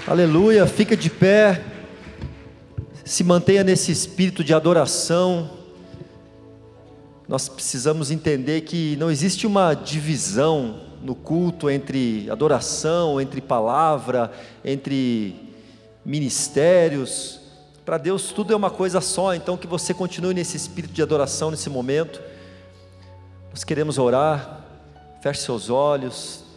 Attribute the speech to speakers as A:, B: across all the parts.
A: Aleluia, fica de pé, se mantenha nesse espírito de adoração. Nós precisamos entender que não existe uma divisão no culto entre adoração, entre palavra, entre ministérios. Para Deus tudo é uma coisa só, então que você continue nesse espírito de adoração nesse momento. Nós queremos orar, feche seus olhos.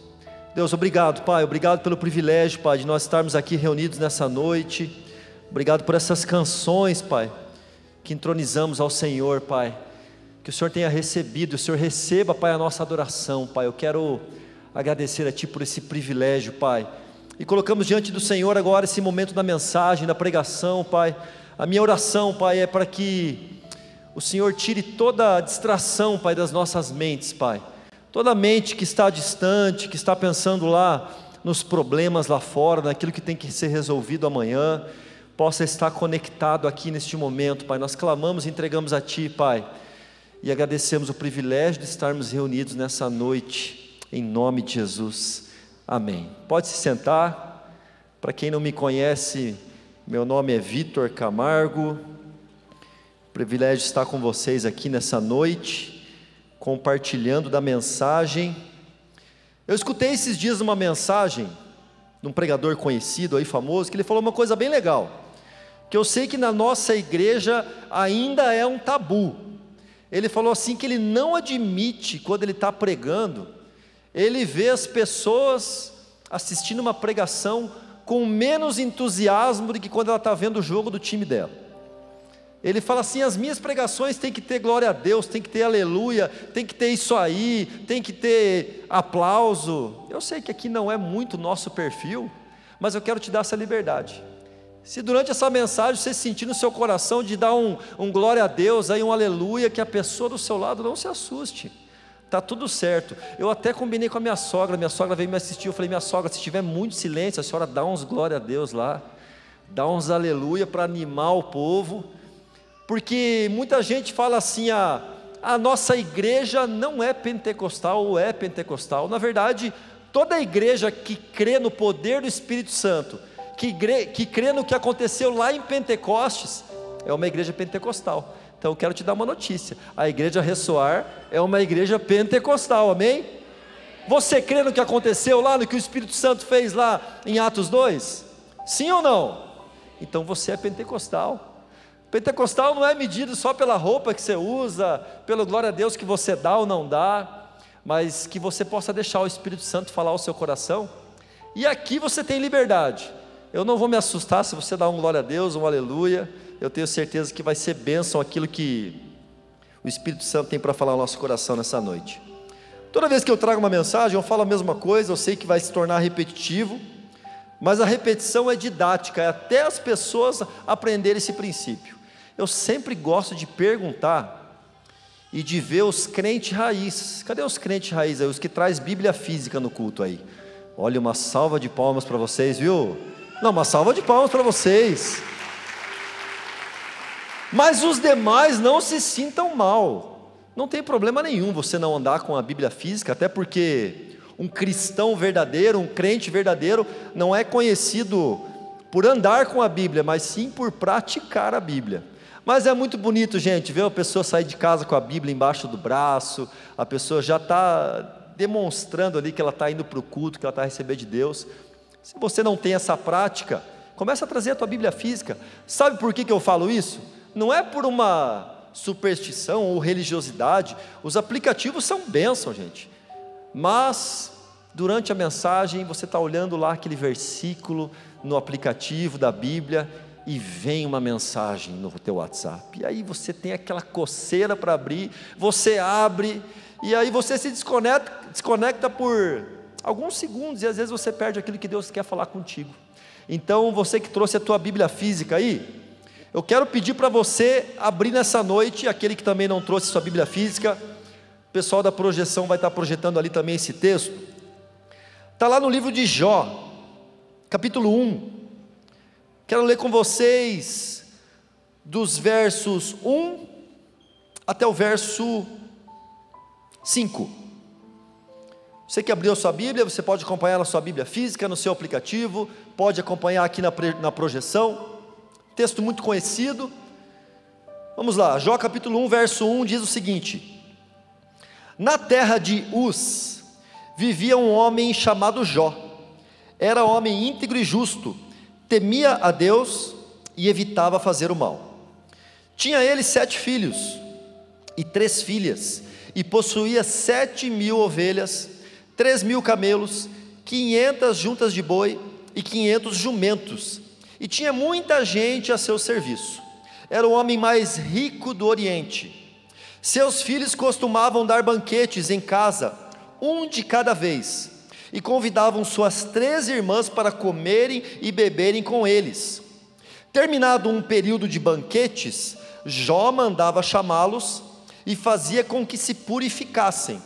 A: Deus, obrigado, Pai, obrigado pelo privilégio, Pai, de nós estarmos aqui reunidos nessa noite. Obrigado por essas canções, Pai, que entronizamos ao Senhor, Pai. Que o Senhor tenha recebido, o Senhor receba, Pai, a nossa adoração, Pai. Eu quero agradecer a Ti por esse privilégio, Pai. E colocamos diante do Senhor agora esse momento da mensagem, da pregação, Pai. A minha oração, Pai, é para que o Senhor tire toda a distração, Pai, das nossas mentes, Pai. Toda mente que está distante, que está pensando lá nos problemas lá fora, naquilo que tem que ser resolvido amanhã, possa estar conectado aqui neste momento, Pai. Nós clamamos e entregamos a Ti, Pai, e agradecemos o privilégio de estarmos reunidos nessa noite, em nome de Jesus, amém. Pode se sentar. Para quem não me conhece, meu nome é Vitor Camargo, privilégio estar com vocês aqui nessa noite, compartilhando da mensagem. Eu escutei esses dias uma mensagem de um pregador conhecido aí, famoso, que ele falou uma coisa bem legal, que eu sei que na nossa igreja ainda é um tabu. Ele falou assim, que ele não admite, quando ele está pregando, ele vê as pessoas assistindo uma pregação com menos entusiasmo do que quando ela está vendo o jogo do time dela. Ele fala assim, as minhas pregações tem que ter glória a Deus, tem que ter aleluia, tem que ter isso aí, tem que ter aplauso. Eu sei que aqui não é muito nosso perfil, mas eu quero te dar essa liberdade. Se durante essa mensagem você sentir no seu coração de dar um glória a Deus, aí um aleluia, que a pessoa do seu lado não se assuste, está tudo certo. Eu até combinei com a minha sogra veio me assistir, eu falei, minha sogra, se tiver muito silêncio, a senhora dá uns glória a Deus lá, dá uns aleluia para animar o povo. Porque muita gente fala assim, a nossa igreja não é pentecostal ou é pentecostal. Na verdade, toda igreja que crê no poder do Espírito Santo, que crê no que aconteceu lá em Pentecostes, é uma igreja pentecostal. Então eu quero te dar uma notícia, a igreja Ressoar é uma igreja pentecostal, amém? Você crê no que aconteceu lá, no que o Espírito Santo fez lá em Atos 2? Sim ou não? Então você é pentecostal. Pentecostal não é medido só pela roupa que você usa, pelo glória a Deus que você dá ou não dá, mas que você possa deixar o Espírito Santo falar ao seu coração. E aqui você tem liberdade. Eu não vou me assustar se você dá um glória a Deus, um aleluia. Eu tenho certeza que vai ser bênção aquilo que o Espírito Santo tem para falar ao nosso coração nessa noite. Toda vez que eu trago uma mensagem, eu falo a mesma coisa, eu sei que vai se tornar repetitivo, mas a repetição é didática, é até as pessoas aprenderem esse princípio. Eu sempre gosto de perguntar e de ver os crentes raiz. Cadê os crentes raiz aí? Os que traz Bíblia física no culto aí. Olha, uma salva de palmas para vocês, viu? Não, uma salva de palmas para vocês. Mas os demais não se sintam mal. Não tem problema nenhum você não andar com a Bíblia física, até porque um cristão verdadeiro, um crente verdadeiro, não é conhecido por andar com a Bíblia, mas sim por praticar a Bíblia. Mas é muito bonito, gente, ver a pessoa sair de casa com a Bíblia embaixo do braço, a pessoa já está demonstrando ali que ela está indo para o culto, que ela está recebendo de Deus. Se você não tem essa prática, começa a trazer a tua Bíblia física. Sabe por que eu falo isso? Não é por uma superstição ou religiosidade, os aplicativos são bênção, gente, mas durante a mensagem você está olhando lá aquele versículo no aplicativo da Bíblia, e vem uma mensagem no teu WhatsApp, e aí você tem aquela coceira para abrir, você abre, e aí você se desconecta por alguns segundos, e às vezes você perde aquilo que Deus quer falar contigo. Então você que trouxe a tua Bíblia física aí, eu quero pedir para você abrir nessa noite, aquele que também não trouxe sua Bíblia física, o pessoal da projeção vai estar projetando ali também esse texto, está lá no livro de Jó, capítulo 1, quero ler com vocês dos versos 1 até o verso 5. Você que abriu a sua Bíblia, você pode acompanhar na sua Bíblia física, no seu aplicativo, pode acompanhar aqui na projeção, texto muito conhecido. Vamos lá, Jó capítulo 1, verso 1 diz o seguinte: na terra de Uz vivia um homem chamado Jó, era homem íntegro e justo, temia a Deus e evitava fazer o mal. Tinha ele 7 filhos e 3 filhas, e possuía 7.000 ovelhas, 3.000 camelos, 500 juntas de boi e 500 jumentos, e tinha muita gente a seu serviço. Era o homem mais rico do Oriente. Seus filhos costumavam dar banquetes em casa, um de cada vez, e convidavam suas 3 irmãs para comerem e beberem com eles. Terminado um período de banquetes, Jó mandava chamá-los e fazia com que se purificassem.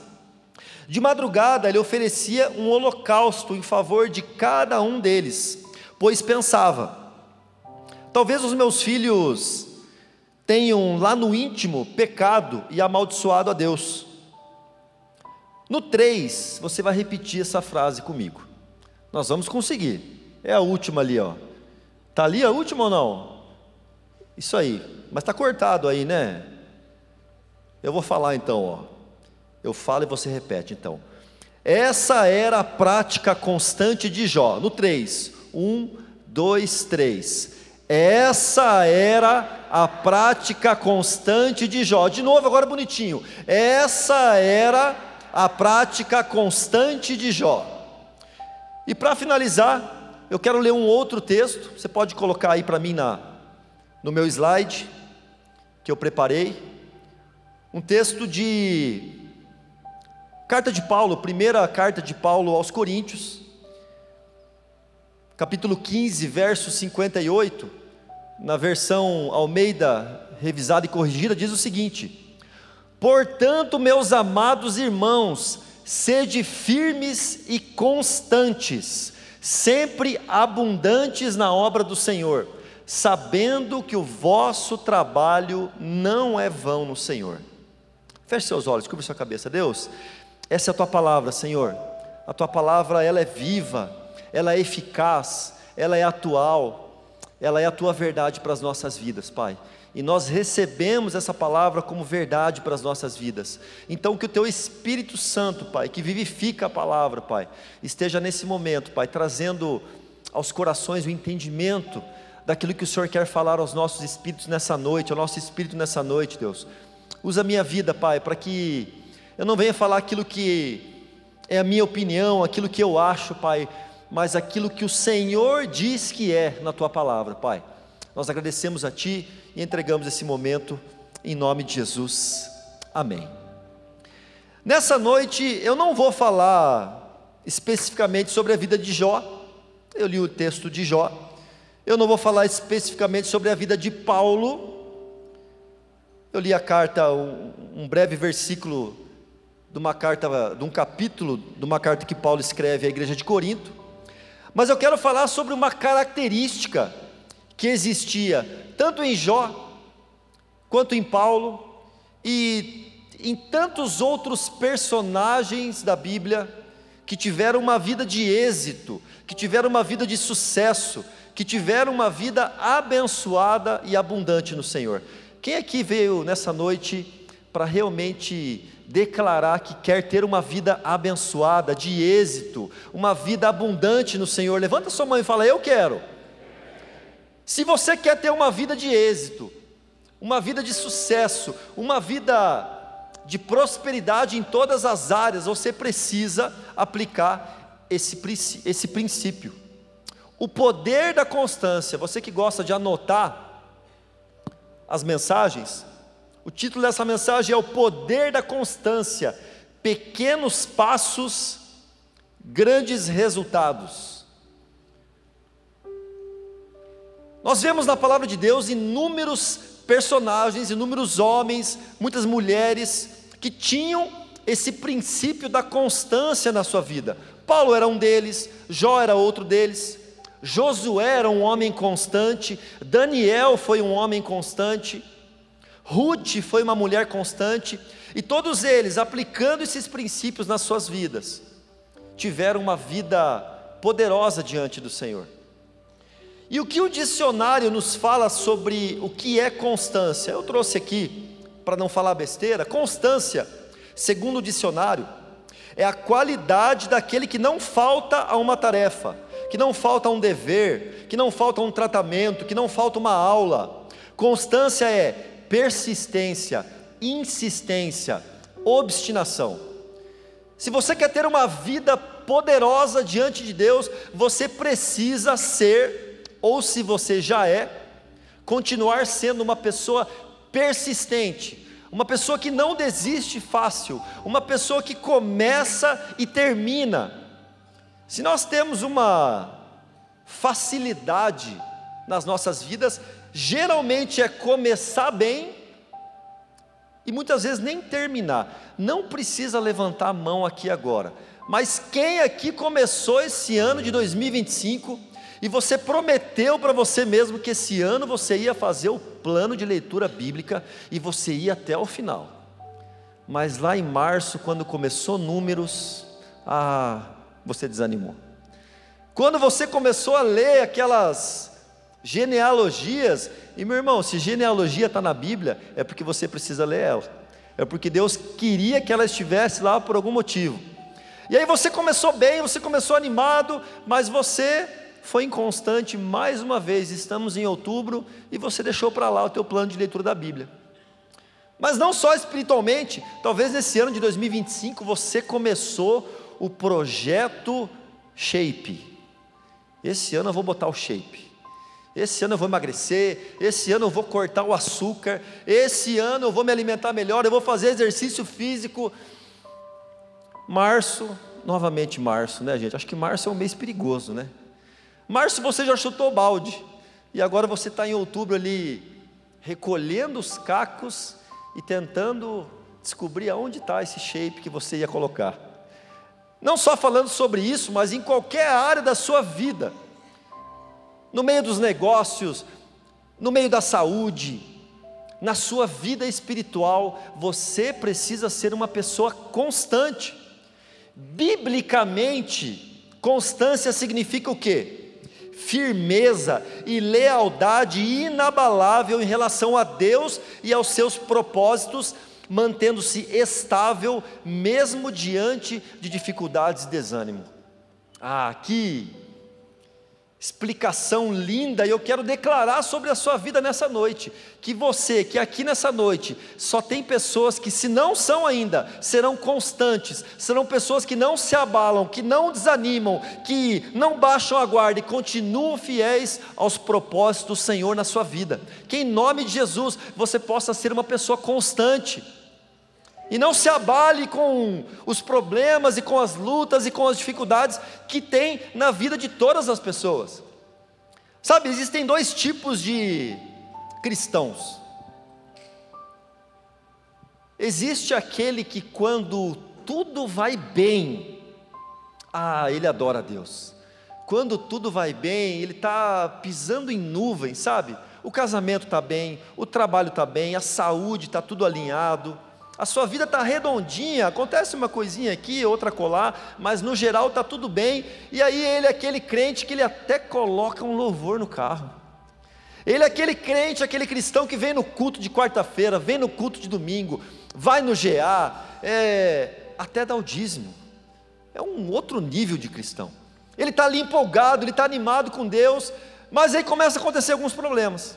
A: De madrugada ele oferecia um holocausto em favor de cada um deles, pois pensava: talvez os meus filhos tenham lá no íntimo pecado e amaldiçoado a Deus. No 3, você vai repetir essa frase comigo. Nós vamos conseguir. É a última ali, ó. Está ali a última ou não? Isso aí. Mas está cortado aí, né? Eu vou falar então, ó. Eu falo e você repete então. Essa era a prática constante de Jó. No 3. 1, 2, 3. Essa era a prática constante de Jó. De novo, agora bonitinho. Essa era a prática constante de Jó. E para finalizar, eu quero ler um outro texto. Você pode colocar aí para mim no meu slide que eu preparei. Um texto de carta de Paulo, primeira carta de Paulo aos Coríntios, capítulo 15, verso 58, na versão Almeida revisada e corrigida, diz o seguinte: portanto, meus amados irmãos, sede firmes e constantes, sempre abundantes na obra do Senhor, sabendo que o vosso trabalho não é vão no Senhor. Feche seus olhos, cubra sua cabeça. Deus, essa é a tua palavra, Senhor. A tua palavra, ela é viva, ela é eficaz, ela é atual, ela é a tua verdade para as nossas vidas, Pai. E nós recebemos essa palavra como verdade para as nossas vidas. Então que o teu Espírito Santo, Pai, que vivifica a palavra, Pai, esteja nesse momento, Pai, trazendo aos corações o entendimento daquilo que o Senhor quer falar aos nossos espíritos nessa noite, ao nosso espírito nessa noite, Deus. Usa a minha vida, Pai, para que eu não venha falar aquilo que é a minha opinião, aquilo que eu acho, Pai, mas aquilo que o Senhor diz que é na tua palavra, Pai. Nós agradecemos a Ti e entregamos esse momento em nome de Jesus, amém. Nessa noite eu não vou falar especificamente sobre a vida de Jó. Eu li o texto de Jó. Eu não vou falar especificamente sobre a vida de Paulo. Eu li a carta, um breve versículo de uma carta, de um capítulo de uma carta que Paulo escreve à igreja de Corinto. Mas eu quero falar sobre uma característica que existia tanto em Jó, quanto em Paulo, e em tantos outros personagens da Bíblia, que tiveram uma vida de êxito, que tiveram uma vida de sucesso, que tiveram uma vida abençoada e abundante no Senhor. Quem aqui veio nessa noite para realmente declarar que quer ter uma vida abençoada, de êxito, uma vida abundante no Senhor? Levanta sua mão e fala: eu quero. Se você quer ter uma vida de êxito, uma vida de sucesso, uma vida de prosperidade em todas as áreas, você precisa aplicar esse princípio. O poder da constância. Você que gosta de anotar as mensagens, o título dessa mensagem é o poder da constância, pequenos passos, grandes resultados. Nós vemos na palavra de Deus inúmeros personagens, inúmeros homens, muitas mulheres que tinham esse princípio da constância na sua vida. Paulo era um deles, Jó era outro deles, Josué era um homem constante, Daniel foi um homem constante, Ruth foi uma mulher constante, e todos eles aplicando esses princípios nas suas vidas, tiveram uma vida poderosa diante do Senhor. E o que o dicionário nos fala sobre o que é constância? Eu trouxe aqui, para não falar besteira. Constância, segundo o dicionário, é a qualidade daquele que não falta a uma tarefa, que não falta a um dever, que não falta a um tratamento, que não falta uma aula. Constância é persistência, insistência, obstinação. Se você quer ter uma vida poderosa diante de Deus, você precisa ser, ou se você já é, continuar sendo uma pessoa persistente, uma pessoa que não desiste fácil, uma pessoa que começa e termina. Se nós temos uma facilidade nas nossas vidas, geralmente é começar bem e muitas vezes nem terminar. Não precisa levantar a mão aqui agora, mas quem aqui começou esse ano de 2025 e você prometeu para você mesmo que esse ano você ia fazer o plano de leitura bíblica e você ia até o final, mas lá em março, quando começou Números, você desanimou. Quando você começou a ler aquelas genealogias, e meu irmão, se genealogia está na Bíblia, é porque você precisa ler ela, é porque Deus queria que ela estivesse lá por algum motivo. E aí você começou bem, você começou animado, mas você foi inconstante mais uma vez. Estamos em outubro e você deixou para lá o teu plano de leitura da Bíblia. Mas não só espiritualmente, talvez nesse ano de 2025 você começou o projeto Shape. Esse ano eu vou botar o shape, esse ano eu vou emagrecer, esse ano eu vou cortar o açúcar, esse ano eu vou me alimentar melhor, eu vou fazer exercício físico. Março, novamente março, né, gente? Acho que março é um mês perigoso, né? Março você já chutou o balde, e agora você está em outubro ali, recolhendo os cacos e tentando descobrir aonde está esse shape que você ia colocar. Não só falando sobre isso, mas em qualquer área da sua vida, no meio dos negócios, no meio da saúde, na sua vida espiritual, você precisa ser uma pessoa constante. Biblicamente, constância significa o quê? Firmeza e lealdade inabalável em relação a Deus e aos seus propósitos, mantendo-se estável mesmo diante de dificuldades e desânimo. Que explicação linda! E eu quero declarar sobre a sua vida nessa noite, que aqui nessa noite, só tem pessoas que, se não são ainda, serão constantes, serão pessoas que não se abalam, que não desanimam, que não baixam a guarda e continuam fiéis aos propósitos do Senhor na sua vida. Que em nome de Jesus, você possa ser uma pessoa constante, e não se abale com os problemas e com as lutas e com as dificuldades que tem na vida de todas as pessoas. Sabe, existem dois tipos de cristãos. Existe aquele que quando tudo vai bem, ele adora a Deus. Quando tudo vai bem, ele está pisando em nuvens, sabe? O casamento está bem, o trabalho está bem, a saúde está tudo alinhado, a sua vida está redondinha, acontece uma coisinha aqui, outra colar, mas no geral está tudo bem. E aí ele é aquele crente que ele até coloca um louvor no carro. Ele é aquele crente, aquele cristão que vem no culto de quarta-feira, vem no culto de domingo, vai no GA, até dá o dízimo. É um outro nível de cristão. Ele está ali empolgado, ele está animado com Deus, mas aí começa a acontecer alguns problemas.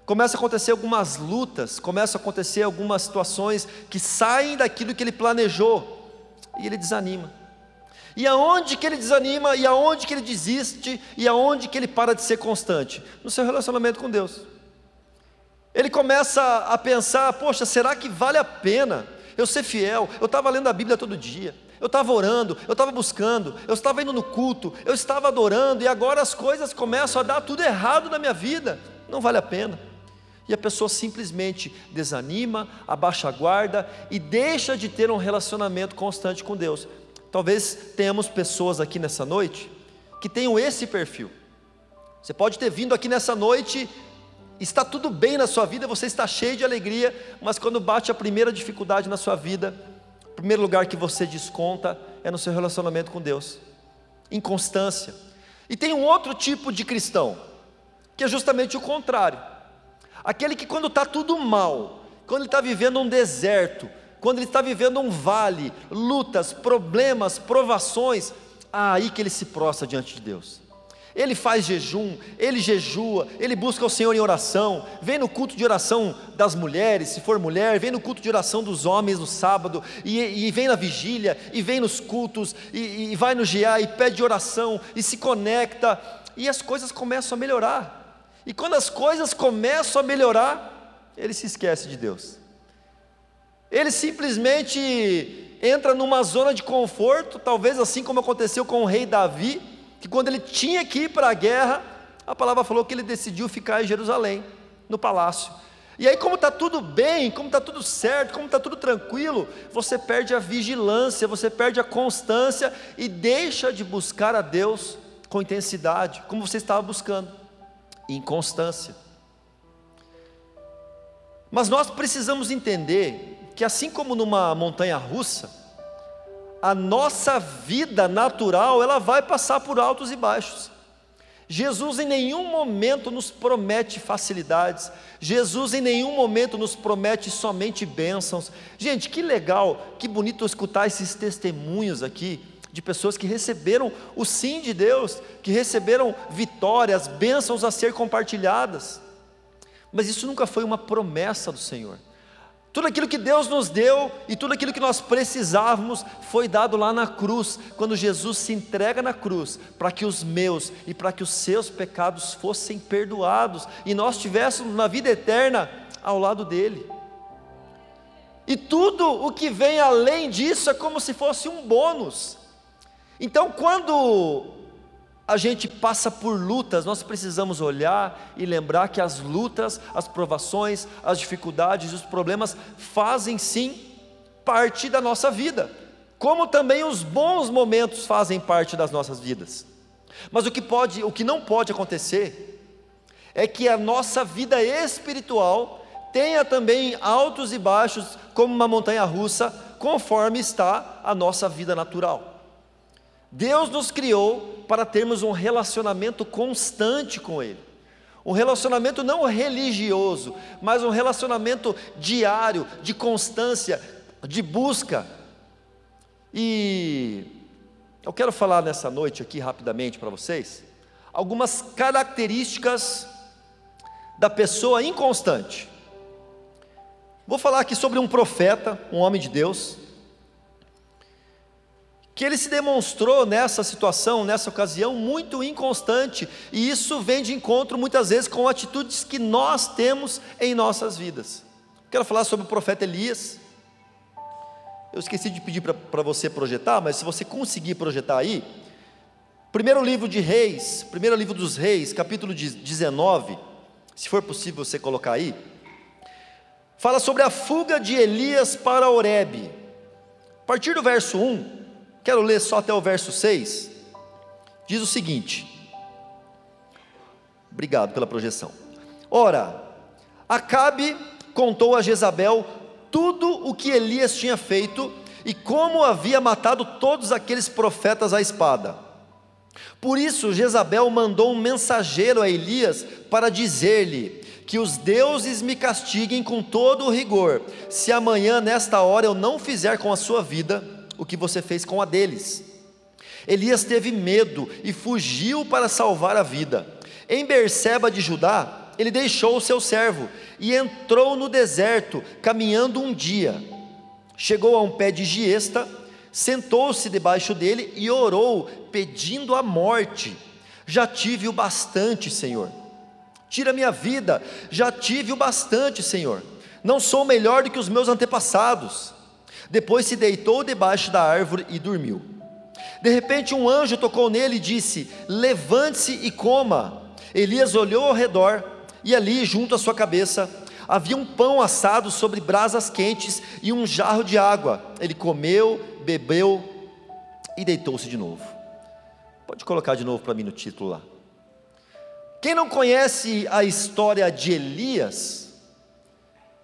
A: Começa a acontecer algumas lutas, começa a acontecer algumas situações que saem daquilo que ele planejou, e ele desanima. E aonde que ele desanima, e aonde que ele desiste, e aonde que ele para de ser constante? No seu relacionamento com Deus. Ele começa a pensar, poxa, será que vale a pena eu ser fiel? Eu estava lendo a Bíblia todo dia, eu estava orando, eu estava buscando, eu estava indo no culto, eu estava adorando, e agora as coisas começam a dar tudo errado na minha vida, não vale a pena. E a pessoa simplesmente desanima, abaixa a guarda e deixa de ter um relacionamento constante com Deus. Talvez tenhamos pessoas aqui nessa noite que tenham esse perfil. Você pode ter vindo aqui nessa noite, está tudo bem na sua vida, você está cheio de alegria, mas quando bate a primeira dificuldade na sua vida, o primeiro lugar que você desconta é no seu relacionamento com Deus. Inconstância. E tem um outro tipo de cristão, que é justamente o contrário. Aquele que quando está tudo mal, quando ele está vivendo um deserto, quando ele está vivendo um vale, lutas, problemas, provações, aí que ele se prostra diante de Deus. Ele faz jejum, ele jejua, ele busca o Senhor em oração, vem no culto de oração das mulheres, se for mulher, vem no culto de oração dos homens no sábado, e vem na vigília, e vem nos cultos, e vai no GA, e pede oração, e se conecta, e as coisas começam a melhorar. E quando as coisas começam a melhorar, ele se esquece de Deus. Ele simplesmente entra numa zona de conforto, talvez assim como aconteceu com o rei Davi, que quando ele tinha que ir para a guerra, a palavra falou que ele decidiu ficar em Jerusalém, no palácio. E aí, como está tudo bem, como está tudo certo, como está tudo tranquilo, você perde a vigilância, você perde a constância e deixa de buscar a Deus com intensidade, como você estava buscando, inconstância. Mas nós precisamos entender que assim como numa montanha russa, a nossa vida natural, ela vai passar por altos e baixos. Jesus em nenhum momento nos promete facilidades, Jesus em nenhum momento nos promete somente bênçãos. Gente, que legal, que bonito escutar esses testemunhos aqui, de pessoas que receberam o sim de Deus, que receberam vitórias, bênçãos a ser compartilhadas, mas isso nunca foi uma promessa do Senhor. Tudo aquilo que Deus nos deu e tudo aquilo que nós precisávamos foi dado lá na cruz, quando Jesus se entrega na cruz, para que os meus e para que os seus pecados fossem perdoados, e nós tivéssemos uma vida eterna ao lado dele. E tudo o que vem além disso é como se fosse um bônus. Então quando a gente passa por lutas, nós precisamos olhar e lembrar que as lutas, as provações, as dificuldades, os problemas fazem sim parte da nossa vida, como também os bons momentos fazem parte das nossas vidas. Mas o que não pode acontecer é que a nossa vida espiritual tenha também altos e baixos, como uma montanha russa, conforme está a nossa vida natural. Deus nos criou para termos um relacionamento constante com Ele, um relacionamento não religioso, mas um relacionamento diário, de constância, de busca. E eu quero falar nessa noite aqui rapidamente para vocês, algumas características da pessoa inconstante. Vou falar aqui sobre um profeta, um homem de Deus, que ele se demonstrou nessa situação, nessa ocasião, muito inconstante, e isso vem de encontro muitas vezes com atitudes que nós temos em nossas vidas. Quero falar sobre o profeta Elias. Eu esqueci de pedir para você projetar, mas se você conseguir projetar aí, primeiro livro dos Reis, capítulo 19, se for possível você colocar aí, fala sobre a fuga de Elias para Horebe. A partir do verso 1, quero ler só até o verso 6, diz o seguinte, obrigado pela projeção. Ora, Acabe contou a Jezabel tudo o que Elias tinha feito, e como havia matado todos aqueles profetas à espada. Por isso Jezabel mandou um mensageiro a Elias, para dizer-lhe, que os deuses me castiguem com todo o rigor, se amanhã nesta hora eu não fizer com a sua vida o que você fez com a deles. Elias teve medo e fugiu para salvar a vida. Em Berseba de Judá, ele deixou o seu servo e entrou no deserto, caminhando um dia. Chegou a um pé de giesta, sentou-se debaixo dele e orou, pedindo a morte. Já tive o bastante, Senhor. Tira minha vida, já tive o bastante, Senhor. Não sou melhor do que os meus antepassados. Depois se deitou debaixo da árvore e dormiu. De repente um anjo tocou nele e disse, levante-se e coma. Elias olhou ao redor, e ali junto à sua cabeça, havia um pão assado sobre brasas quentes e um jarro de água. Ele comeu, bebeu e deitou-se de novo. Pode colocar de novo para mim no título lá. Quem não conhece a história de Elias,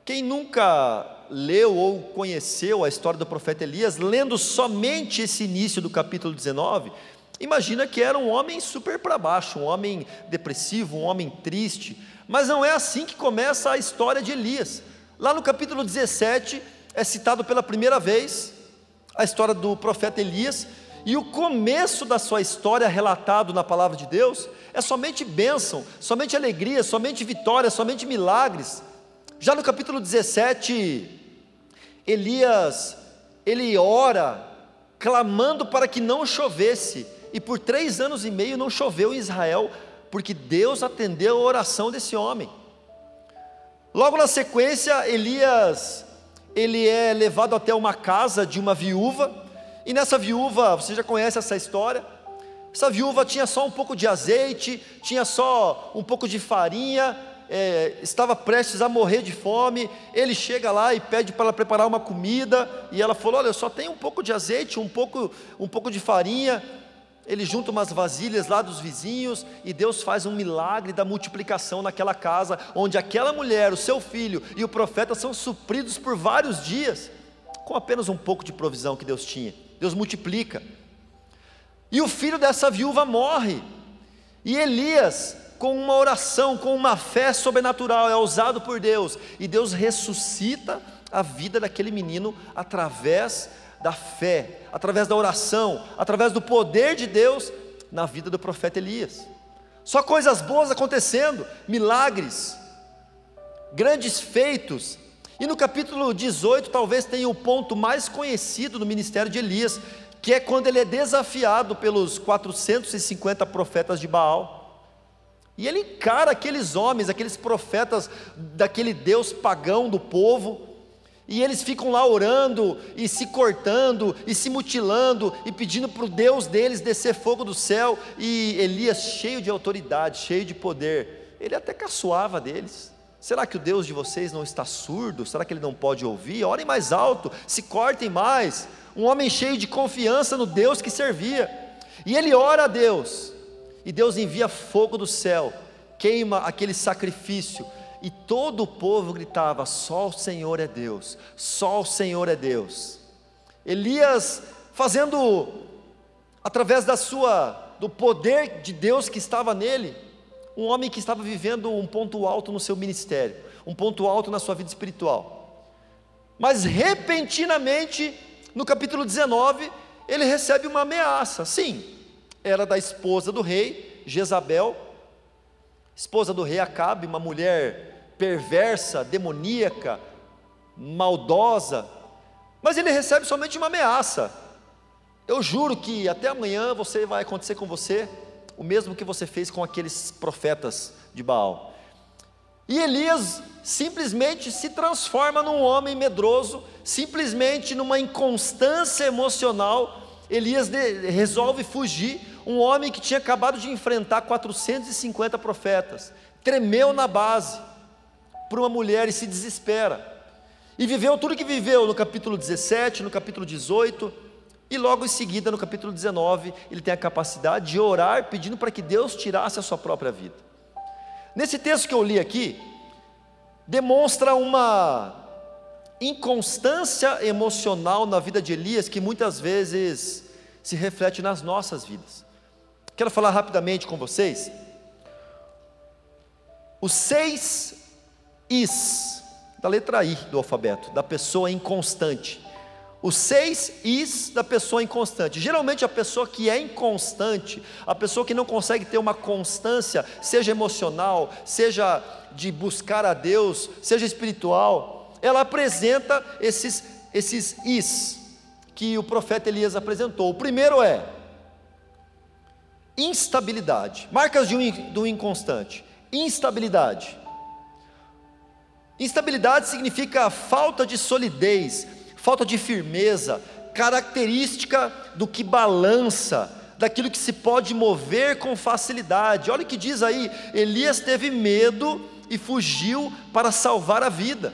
A: quem nunca leu ou conheceu a história do profeta Elias, lendo somente esse início do capítulo 19, imagina que era um homem super para baixo, um homem depressivo, um homem triste. Mas não é assim que começa a história de Elias. Lá no capítulo 17 é citado pela primeira vez a história do profeta Elias, e o começo da sua história relatado na palavra de Deus é somente bênção, somente alegria, somente vitória, somente milagres. Já no capítulo 17, Elias, ele ora, clamando para que não chovesse, e por 3 anos e meio não choveu em Israel, porque Deus atendeu a oração desse homem. Logo na sequência, Elias, ele é levado até uma casa de uma viúva, e nessa viúva, você já conhece essa história, essa viúva tinha só um pouco de azeite, tinha só um pouco de farinha, estava prestes a morrer de fome. Ele chega lá e pede para ela preparar uma comida, e ela falou: olha, eu só tenho um pouco de azeite, um pouco de farinha. Ele junta umas vasilhas lá dos vizinhos, e Deus faz um milagre da multiplicação naquela casa, onde aquela mulher, o seu filho e o profeta são supridos por vários dias, com apenas um pouco de provisão que Deus tinha. Deus multiplica. E o filho dessa viúva morre, e Elias, com uma oração, com uma fé sobrenatural, é usado por Deus, e Deus ressuscita a vida daquele menino através da fé, através da oração, através do poder de Deus na vida do profeta Elias. Só coisas boas acontecendo, milagres, grandes feitos. E no capítulo 18 talvez tenha o ponto mais conhecido do ministério de Elias, que é quando ele é desafiado pelos 450 profetas de Baal, e ele encara aqueles homens, aqueles profetas daquele Deus pagão do povo, e eles ficam lá orando, e se cortando, e se mutilando, e pedindo para o Deus deles descer fogo do céu. E Elias, cheio de autoridade, cheio de poder, ele até caçoava deles. Será que o Deus de vocês não está surdo? Será que ele não pode ouvir? Orem mais alto, se cortem mais. Um homem cheio de confiança no Deus que servia, e ele ora a Deus, e Deus envia fogo do céu, queima aquele sacrifício, e todo o povo gritava: só o Senhor é Deus, só o Senhor é Deus. Elias fazendo, através do poder de Deus que estava nele, um homem que estava vivendo um ponto alto no seu ministério, um ponto alto na sua vida espiritual. Mas repentinamente, no capítulo 19, ele recebe uma ameaça. Sim, era da esposa do rei, Jezabel, esposa do rei Acabe, uma mulher perversa, demoníaca, maldosa. Mas ele recebe somente uma ameaça: eu juro que até amanhã vai acontecer com você o mesmo que você fez com aqueles profetas de Baal. E Elias simplesmente se transforma num homem medroso, simplesmente numa inconstância emocional. Elias resolve fugir, um homem que tinha acabado de enfrentar 450 profetas, tremeu na base por uma mulher e se desespera, e viveu tudo que viveu no capítulo 17, no capítulo 18, e logo em seguida no capítulo 19, ele tem a capacidade de orar, pedindo para que Deus tirasse a sua própria vida. Nesse texto que eu li aqui, demonstra uma inconstância emocional na vida de Elias, que muitas vezes se reflete nas nossas vidas. Quero falar rapidamente com vocês os 6 Is, da letra I do alfabeto, da pessoa inconstante. Os 6 Is da pessoa inconstante. Geralmente a pessoa que é inconstante, a pessoa que não consegue ter uma constância, seja emocional, seja de buscar a Deus, seja espiritual, ela apresenta esses Is que o profeta Elias apresentou. O primeiro é instabilidade. Marcas do inconstante: instabilidade. Instabilidade significa falta de solidez, falta de firmeza, característica do que balança, daquilo que se pode mover com facilidade. Olha o que diz aí: Elias teve medo e fugiu para salvar a vida.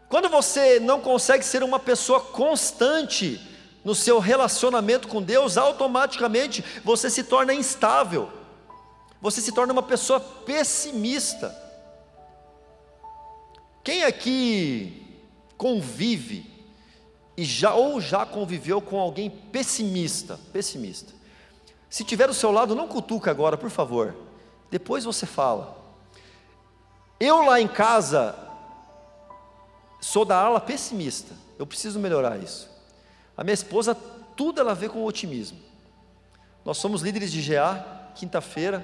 A: Quando você não consegue ser uma pessoa constante no seu relacionamento com Deus, automaticamente você se torna instável, você se torna uma pessoa pessimista. Quem aqui convive ou já conviveu com alguém pessimista? Pessimista. Se tiver do seu lado, não cutuca agora, por favor. Depois você fala. Eu lá em casa sou da ala pessimista. Eu preciso melhorar isso. A minha esposa, tudo ela vê com otimismo. Nós somos líderes de GA, quinta-feira.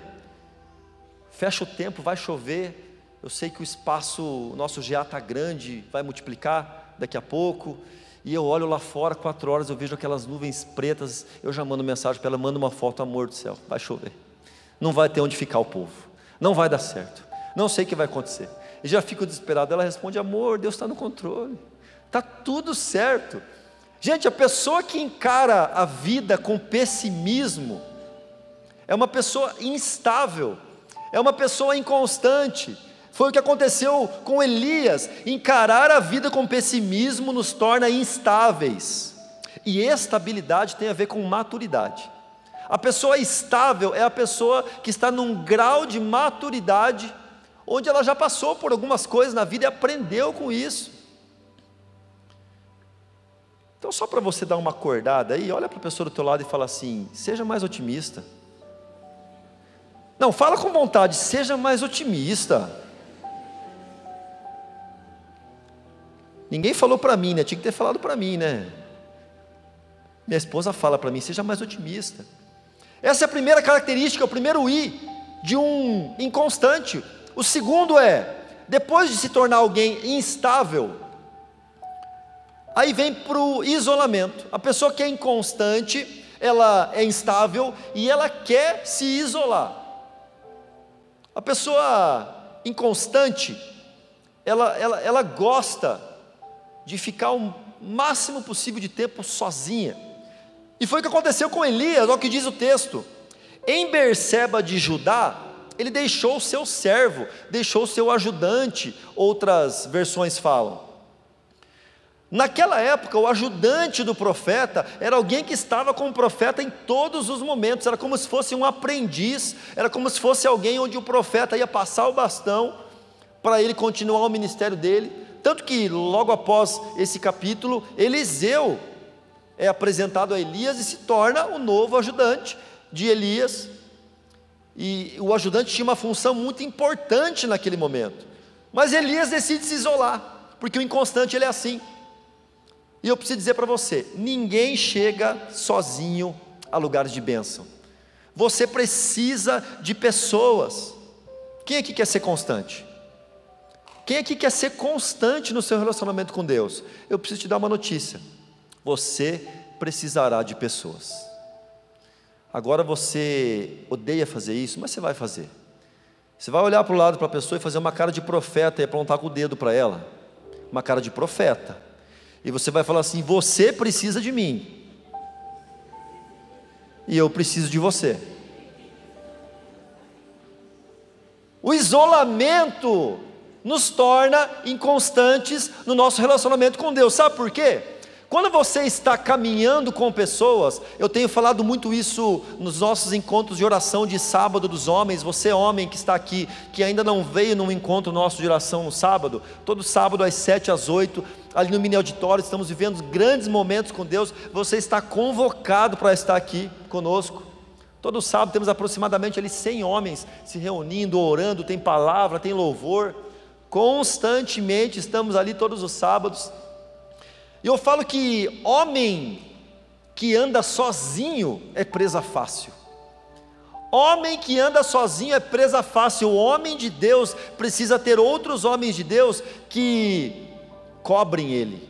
A: Fecha o tempo, vai chover. Eu sei que o nosso GA está grande, vai multiplicar daqui a pouco. E eu olho lá fora, 4 horas, eu vejo aquelas nuvens pretas. Eu já mando mensagem para ela, manda uma foto, amor do céu, vai chover. Não vai ter onde ficar o povo. Não vai dar certo. Não sei o que vai acontecer. E já fico desesperado. Ela responde, amor, Deus está no controle. Está tudo certo. Gente, a pessoa que encara a vida com pessimismo é uma pessoa instável, é uma pessoa inconstante. Foi o que aconteceu com Elias. Encarar a vida com pessimismo nos torna instáveis. E estabilidade tem a ver com maturidade. A pessoa estável é a pessoa que está num grau de maturidade, onde ela já passou por algumas coisas na vida e aprendeu com isso. Então, só para você dar uma acordada aí, olha para a pessoa do teu lado e fala assim, seja mais otimista. Não, fala com vontade, seja mais otimista. Ninguém falou para mim, né? Tinha que ter falado para mim, né? Minha esposa fala para mim, seja mais otimista. Essa é a primeira característica, o primeiro I de um inconstante. O segundo é, depois de se tornar alguém instável, aí vem para o isolamento. A pessoa que é inconstante, ela é instável e ela quer se isolar. A pessoa inconstante, ela gosta de ficar o máximo possível de tempo sozinha. E foi o que aconteceu com Elias, olha o que diz o texto. Em Berseba de Judá, ele deixou o seu servo, deixou o seu ajudante, outras versões falam. Naquela época, o ajudante do profeta era alguém que estava com o profeta em todos os momentos, era como se fosse um aprendiz, era como se fosse alguém onde o profeta ia passar o bastão para ele continuar o ministério dele. Tanto que logo após esse capítulo, Eliseu é apresentado a Elias e se torna o novo ajudante de Elias. E o ajudante tinha uma função muito importante naquele momento. Mas Elias decide se isolar, porque o inconstante ele é assim. E eu preciso dizer para você, ninguém chega sozinho a lugares de bênção. Você precisa de pessoas. Quem aqui quer ser constante? Quem aqui quer ser constante no seu relacionamento com Deus? Eu preciso te dar uma notícia. Você precisará de pessoas. Agora você odeia fazer isso, mas você vai fazer. Você vai olhar para o lado para a pessoa e fazer uma cara de profeta e apontar com o dedo para ela. Uma cara de profeta. E você vai falar assim, você precisa de mim. E eu preciso de você. O isolamento nos torna inconstantes no nosso relacionamento com Deus. Sabe por quê? Quando você está caminhando com pessoas, eu tenho falado muito isso nos nossos encontros de oração de sábado dos homens. Você homem que está aqui, que ainda não veio num encontro nosso de oração no sábado, todo sábado às 7 às 8, ali no mini auditório, estamos vivendo grandes momentos com Deus. Você está convocado para estar aqui conosco. Todo sábado temos aproximadamente ali 100 homens se reunindo, orando, tem palavra, tem louvor. Constantemente estamos ali todos os sábados. E eu falo que homem que anda sozinho é presa fácil. Homem que anda sozinho é presa fácil. O homem de Deus precisa ter outros homens de Deus que cobrem ele,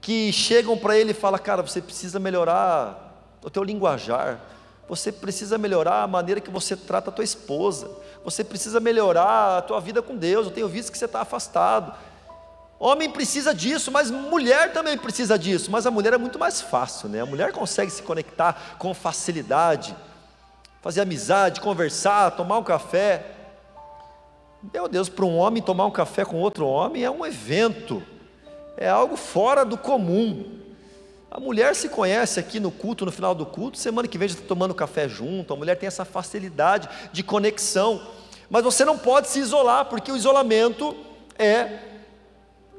A: que chegam para ele e falam, cara, você precisa melhorar o teu linguajar, você precisa melhorar a maneira que você trata a tua esposa, você precisa melhorar a tua vida com Deus, eu tenho visto que você está afastado. Homem precisa disso, mas mulher também precisa disso, mas a mulher é muito mais fácil, né? A mulher consegue se conectar com facilidade, fazer amizade, conversar, tomar um café. Meu Deus, para um homem tomar um café com outro homem é um evento, é algo fora do comum. A mulher se conhece aqui no culto, no final do culto, semana que vem já está tomando café junto, a mulher tem essa facilidade de conexão, mas você não pode se isolar, porque o isolamento é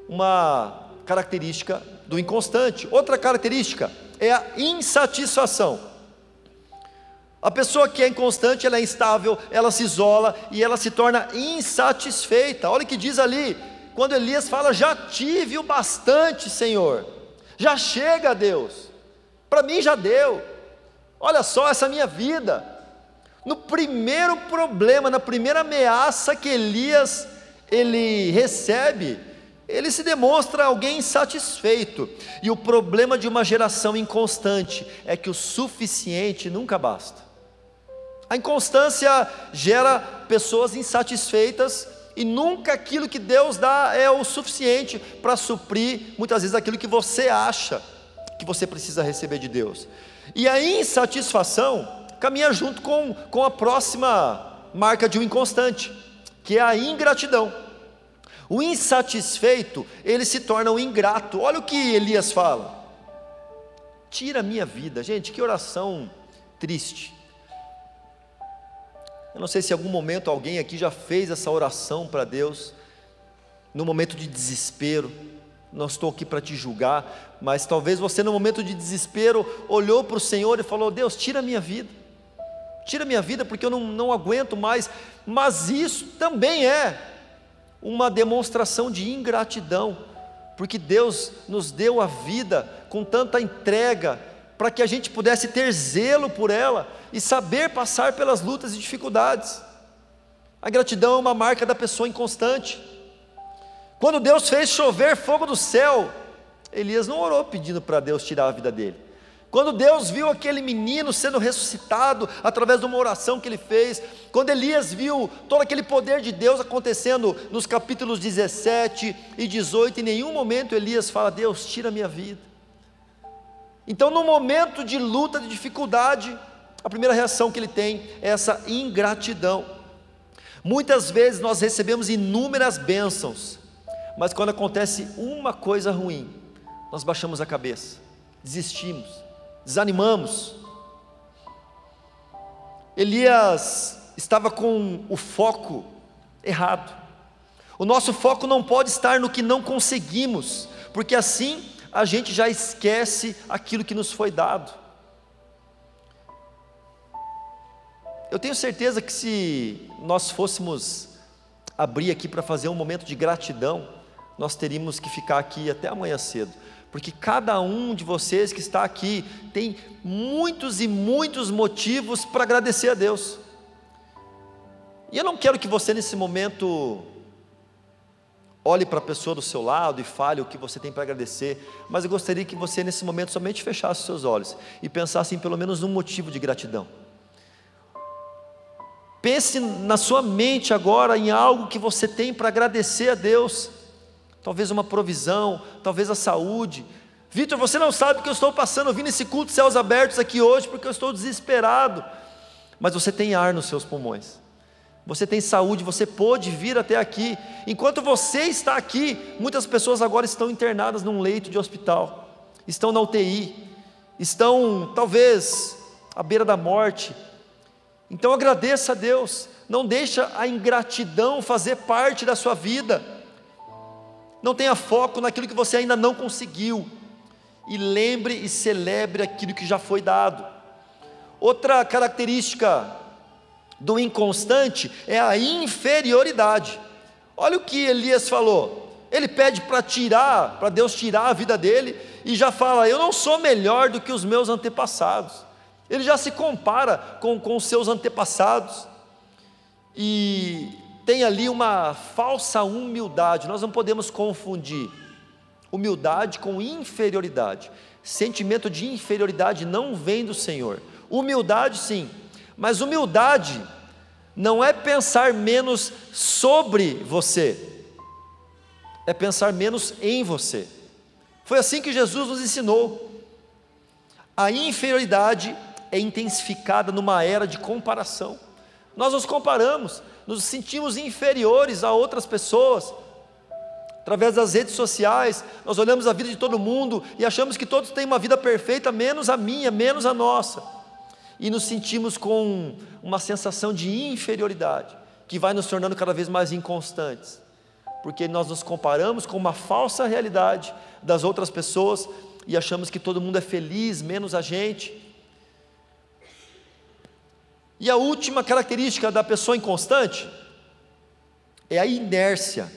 A: uma característica do inconstante. Outra característica é a insatisfação. A pessoa que é inconstante, ela é instável, ela se isola e ela se torna insatisfeita. Olha o que diz ali, quando Elias fala: já tive o bastante, Senhor, já chega, Deus, para mim já deu, olha só essa minha vida. No primeiro problema, na primeira ameaça que Elias ele recebe, ele se demonstra alguém insatisfeito. E o problema de uma geração inconstante é que o suficiente nunca basta. A inconstância gera pessoas insatisfeitas e nunca aquilo que Deus dá é o suficiente para suprir, muitas vezes, aquilo que você acha que você precisa receber de Deus. E a insatisfação caminha junto com a próxima marca de um inconstante, que é a ingratidão. O insatisfeito, ele se torna um ingrato. Olha o que Elias fala: tira a minha vida. Gente, que oração triste. Eu não sei se em algum momento alguém aqui já fez essa oração para Deus, no momento de desespero. Não estou aqui para te julgar, mas talvez você no momento de desespero olhou para o Senhor e falou: Deus, tira a minha vida. Tira a minha vida porque eu não aguento mais. Mas isso também é uma demonstração de ingratidão, porque Deus nos deu a vida com tanta entrega, para que a gente pudesse ter zelo por ela, e saber passar pelas lutas e dificuldades. A gratidão é uma marca da pessoa inconstante. Quando Deus fez chover fogo do céu, Elias não orou pedindo para Deus tirar a vida dele. Quando Deus viu aquele menino sendo ressuscitado através de uma oração que ele fez, quando Elias viu todo aquele poder de Deus acontecendo nos capítulos 17 e 18, em nenhum momento Elias fala: Deus, tira a minha vida. Então, no momento de luta, de dificuldade, a primeira reação que ele tem é essa ingratidão. Muitas vezes nós recebemos inúmeras bênçãos, mas quando acontece uma coisa ruim, nós baixamos a cabeça, desistimos, desanimamos. Elias estava com o foco errado. O nosso foco não pode estar no que não conseguimos, porque assim a gente já esquece aquilo que nos foi dado. Eu tenho certeza que se nós fôssemos abrir aqui para fazer um momento de gratidão, nós teríamos que ficar aqui até amanhã cedo, porque cada um de vocês que está aqui tem muitos e muitos motivos para agradecer a Deus. E eu não quero que você nesse momento olhe para a pessoa do seu lado e fale o que você tem para agradecer, mas eu gostaria que você nesse momento somente fechasse os seus olhos e pensasse em pelo menos um motivo de gratidão. Pense na sua mente agora em algo que você tem para agradecer a Deus. Talvez uma provisão, talvez a saúde. Vitor, você não sabe o que eu estou passando, eu vim nesse culto de céus abertos aqui hoje porque eu estou desesperado. Mas você tem ar nos seus pulmões, você tem saúde, você pôde vir até aqui. Enquanto você está aqui, muitas pessoas agora estão internadas num leito de hospital, estão na UTI, estão talvez à beira da morte. Então agradeça a Deus, não deixa a ingratidão fazer parte da sua vida. Não tenha foco naquilo que você ainda não conseguiu, e lembre e celebre aquilo que já foi dado. Outra característica do inconstante é a inferioridade. Olha o que Elias falou. Ele pede para Deus tirar a vida dele, e já fala: eu não sou melhor do que os meus antepassados. Ele já se compara com os seus antepassados, e tem ali uma falsa humildade. Nós não podemos confundir humildade com inferioridade. Sentimento de inferioridade não vem do Senhor. Humildade sim, mas humildade não é pensar menos sobre você, é pensar menos em você. Foi assim que Jesus nos ensinou. A inferioridade é intensificada numa era de comparação. Nós nos comparamos, nos sentimos inferiores a outras pessoas. Através das redes sociais, nós olhamos a vida de todo mundo e achamos que todos têm uma vida perfeita, menos a minha, menos a nossa. E nos sentimos com uma sensação de inferioridade, que vai nos tornando cada vez mais inconstantes. porque nós nos comparamos com uma falsa realidade das outras pessoas e achamos que todo mundo é feliz, menos a gente. E a última característica da pessoa inconstante é a inércia.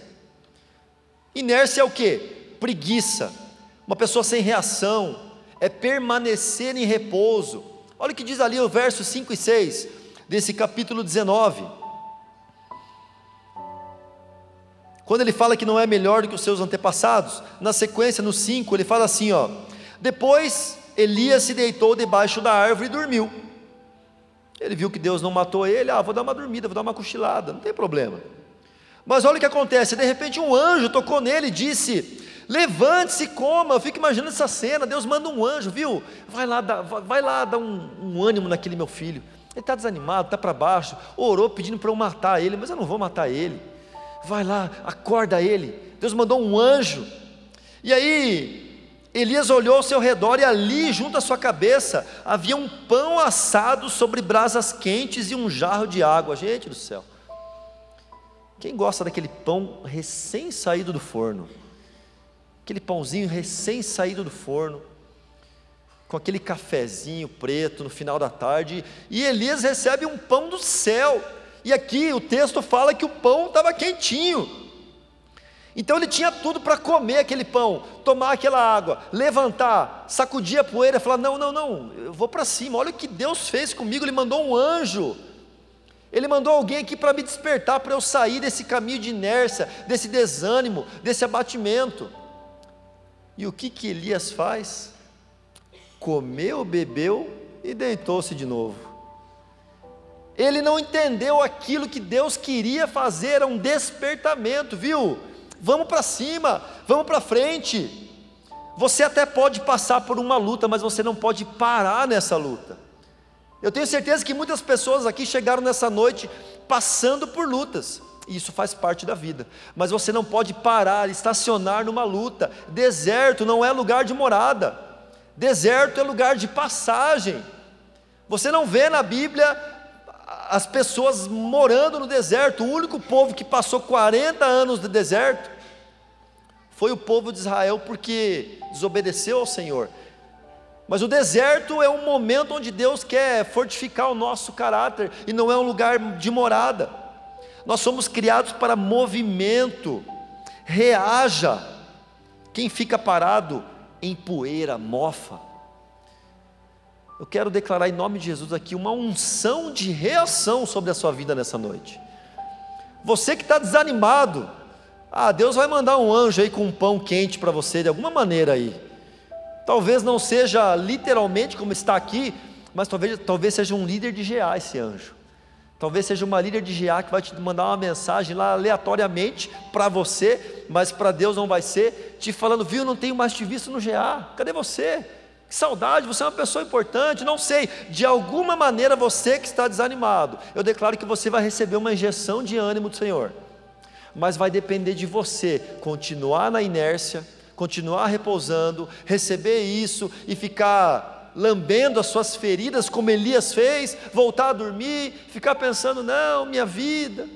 A: Inércia é o quê? Preguiça. Uma pessoa sem reação, é permanecer em repouso. Olha o que diz ali o verso 5 e 6 desse capítulo 19. Quando ele fala que não é melhor do que os seus antepassados, na sequência, no 5, ele fala assim, ó: depois Elias se deitou debaixo da árvore e dormiu. Ele viu que Deus não matou ele, vou dar uma dormida, vou dar uma cochilada, não tem problema. Mas olha o que acontece, de repente um anjo tocou nele e disse: levante-se e coma. Eu fico imaginando essa cena, Deus manda um anjo, viu? Vai lá dar um ânimo naquele meu filho, ele está desanimado, está para baixo, orou pedindo para eu matar ele, mas eu não vou matar ele. Vai lá, acorda ele. Deus mandou um anjo. E aí Elias olhou ao seu redor, e ali junto à sua cabeça havia um pão assado sobre brasas quentes e um jarro de água. Gente do céu, quem gosta daquele pão recém saído do forno? Aquele pãozinho recém saído do forno, com aquele cafezinho preto no final da tarde, e Elias recebe um pão do céu. E aqui o texto fala que o pão estava quentinho. Então ele tinha tudo para comer aquele pão, tomar aquela água, levantar, sacudir a poeira e falar: não, eu vou para cima. Olha o que Deus fez comigo, Ele mandou um anjo, Ele mandou alguém aqui para me despertar, para eu sair desse caminho de inércia, desse desânimo, desse abatimento. E o que Elias faz? Comeu, bebeu e deitou-se de novo. Ele não entendeu aquilo que Deus queria fazer, era um despertamento, viu? Vamos para cima, vamos para frente. Você até pode passar por uma luta, mas você não pode parar nessa luta. Eu tenho certeza que muitas pessoas aqui chegaram nessa noite passando por lutas, e isso faz parte da vida, mas você não pode parar, estacionar numa luta. Deserto não é lugar de morada, deserto é lugar de passagem. Você não vê na Bíblia as pessoas morando no deserto. O único povo que passou 40 anos no deserto foi o povo de Israel, porque desobedeceu ao Senhor. Mas o deserto é um momento onde Deus quer fortificar o nosso caráter, e não é um lugar de morada. Nós somos criados para movimento. Reaja. Quem fica parado em poeira mofa. Eu quero declarar em nome de Jesus aqui uma unção de reação sobre a sua vida nessa noite. Você que está desanimado, Deus vai mandar um anjo aí com um pão quente para você de alguma maneira aí. Talvez não seja literalmente como está aqui, mas talvez seja um líder de GA esse anjo. Talvez seja uma líder de GA que vai te mandar uma mensagem lá aleatoriamente para você, mas para Deus não vai ser, te falando: viu, não tenho mais te visto no GA, cadê você? Que saudade, você é uma pessoa importante. Não sei, de alguma maneira você que está desanimado, eu declaro que você vai receber uma injeção de ânimo do Senhor, mas vai depender de você continuar na inércia, continuar repousando, receber isso e ficar lambendo as suas feridas como Elias fez, voltar a dormir, ficar pensando: não, minha vida.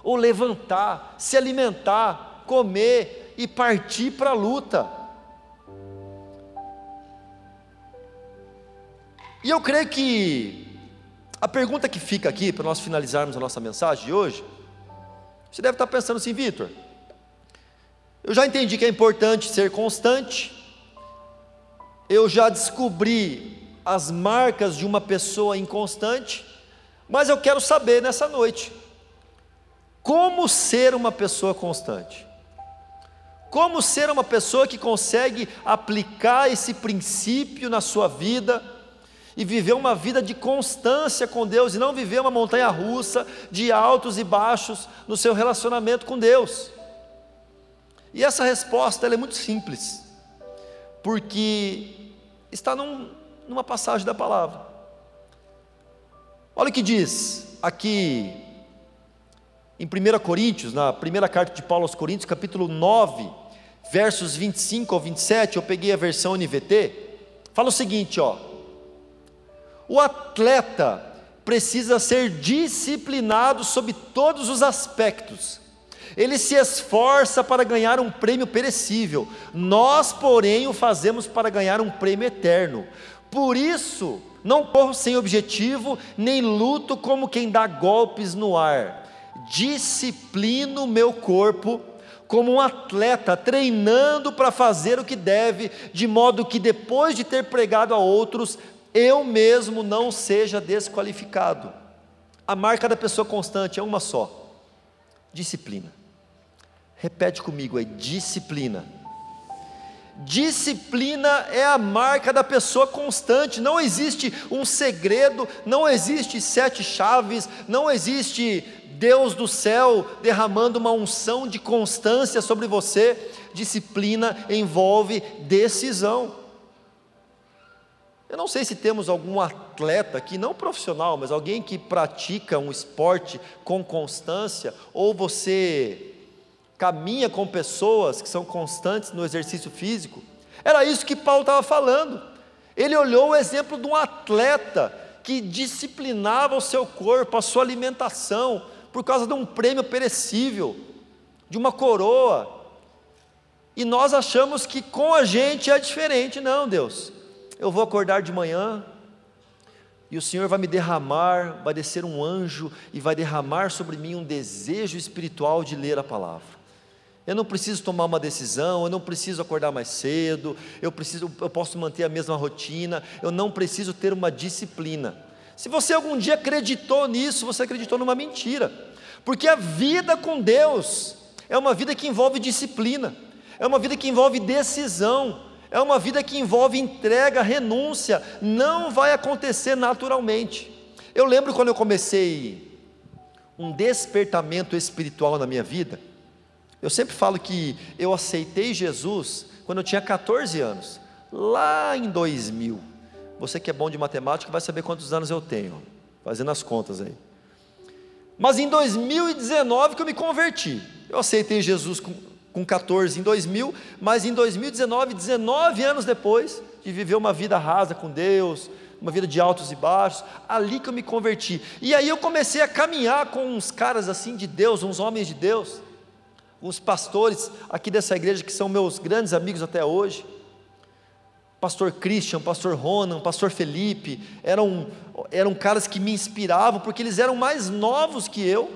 A: Ou levantar, se alimentar, comer e partir para a luta. E eu creio que a pergunta que fica aqui, para nós finalizarmos a nossa mensagem de hoje, você deve estar pensando assim: Vitor, eu já entendi que é importante ser constante, eu já descobri as marcas de uma pessoa inconstante, mas eu quero saber nessa noite, como ser uma pessoa constante? Como ser uma pessoa que consegue aplicar esse princípio na sua vida, e viver uma vida de constância com Deus, e não viver uma montanha russa de altos e baixos no seu relacionamento com Deus? E essa resposta ela é muito simples, porque está numa passagem da palavra. Olha o que diz aqui em 1 Coríntios, na primeira carta de Paulo aos Coríntios, capítulo 9, versos 25 ao 27, eu peguei a versão NVT, fala o seguinte, o atleta precisa ser disciplinado sob todos os aspectos, Ele se esforça para ganhar um prêmio perecível, nós, porém, o fazemos para ganhar um prêmio eterno. Por isso, não corro sem objetivo, nem luto como quem dá golpes no ar. Disciplino meu corpo como um atleta, treinando para fazer o que deve, de modo que depois de ter pregado a outros, eu mesmo não seja desqualificado. A marca da pessoa constante é uma só: disciplina. Repete comigo aí: disciplina. Disciplina é a marca da pessoa constante. Não existe um segredo, não existe 7 chaves, não existe Deus do céu derramando uma unção de constância sobre você. Disciplina envolve decisão. Eu não sei se temos algum atleta aqui, não profissional, mas alguém que pratica um esporte com constância, ou você caminha com pessoas que são constantes no exercício físico. Era isso que Paulo estava falando. Ele olhou o exemplo de um atleta que disciplinava o seu corpo, a sua alimentação, por causa de um prêmio perecível, de uma coroa. E nós achamos que com a gente é diferente. Não, Deus, eu vou acordar de manhã e o Senhor vai me derramar, vai descer um anjo e vai derramar sobre mim um desejo espiritual de ler a palavra. Eu não preciso tomar uma decisão, eu não preciso acordar mais cedo, eu posso manter a mesma rotina, eu não preciso ter uma disciplina. Se você algum dia acreditou nisso, você acreditou numa mentira, porque a vida com Deus é uma vida que envolve disciplina, é uma vida que envolve decisão, é uma vida que envolve entrega, renúncia. Não vai acontecer naturalmente. Eu lembro quando eu comecei um despertamento espiritual na minha vida. Eu sempre falo que eu aceitei Jesus quando eu tinha 14 anos, lá em 2000. Você que é bom de matemática vai saber quantos anos eu tenho, fazendo as contas aí. Mas em 2019 que eu me converti. Eu aceitei Jesus com 14 em 2000, mas em 2019, 19 anos depois de viver uma vida rasa com Deus, uma vida de altos e baixos, ali que eu me converti. E aí eu comecei a caminhar com uns caras assim de Deus, uns homens de Deus, uns pastores aqui dessa igreja que são meus grandes amigos até hoje. Pastor Christian, pastor Ronan, pastor Felipe, eram caras que me inspiravam, porque eles eram mais novos que eu,